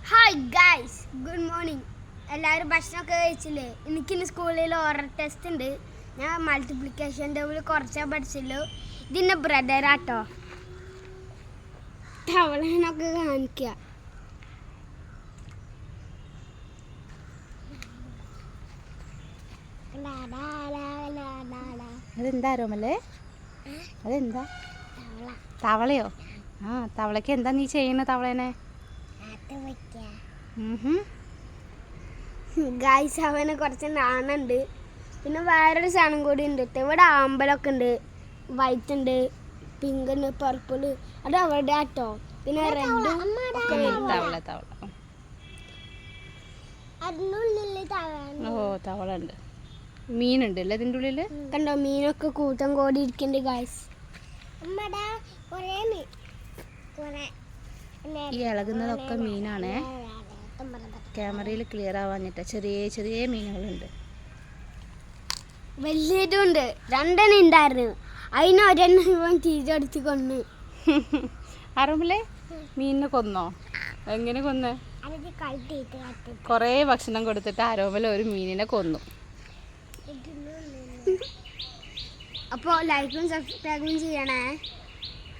Hi guys, good morning. എല്ലാവരും ഭക്ഷണമൊക്കെ കഴിച്ചില്ലേ? എനിക്കിന്ന് സ്കൂളിൽ ഓറൽ ടെസ്റ്റ് ഉണ്ട്. ഞാൻ മൾട്ടിപ്ലിക്കേഷൻ ടേബിൾ കുറച്ചേ പഠിച്ചുള്ളൂ. ഇതിൻ്റെ ബ്രദറാട്ടോ. തവളനൊക്കെ കാണിക്കുക. അതെന്താ രോമല്ലേ? അതെന്താ? തവളയോ? ആ, തവളയ്ക്ക് എന്താ നീ ചെയ്യുന്ന തവളേനെ? ഗൈസ്, അവന് കുറച്ച് നാണുണ്ട്. പിന്നെ വേറൊരു സാധനം കൂടി ഉണ്ട്. ഇവിടെ ആമ്പലൊക്കെ ഉണ്ട്, വൈറ്റ് ഉണ്ട്, പിങ്ക് ഉണ്ട്, പർപ്പിൾ. അത് അവിടെ ആട്ടോ. പിന്നെ റെഡും തവള തവള. ഓ, തവള ഉണ്ട്. മീനുണ്ട് അല്ലേ ഇതിൻ്റെ ഉള്ളിൽ? കണ്ടോ, മീനൊക്കെ കൂട്ടം കൂടി ഇരിക്കുന്നുണ്ട് ഗൈസ്. ഈ ഇളകുന്നതൊക്കെ മീനാണേ. ക്യാമറയിൽ ക്ലിയർ ആവാഞ്ഞിട്ട് ചെറിയ ചെറിയ മീനുകളുണ്ട്. വലിയതും ഉണ്ട്. രണ്ടെണ്ണം ഉണ്ടായിരുന്നു. അതിന് ഒരെണ്ണം ഇവൻ തിരിച്ചടിച്ച് കൊന്നു. ആരോമല്ലേ, മീനിനെ കൊന്നോ? എങ്ങനെ കൊന്ന്? കുറേ ഭക്ഷണം കൊടുത്തിട്ട് ആരോമല ഒരു മീനിനെ കൊന്നു. അപ്പോൾ ലൈക്കും സബ്സ്ക്രൈബും ചെയ്യണേ.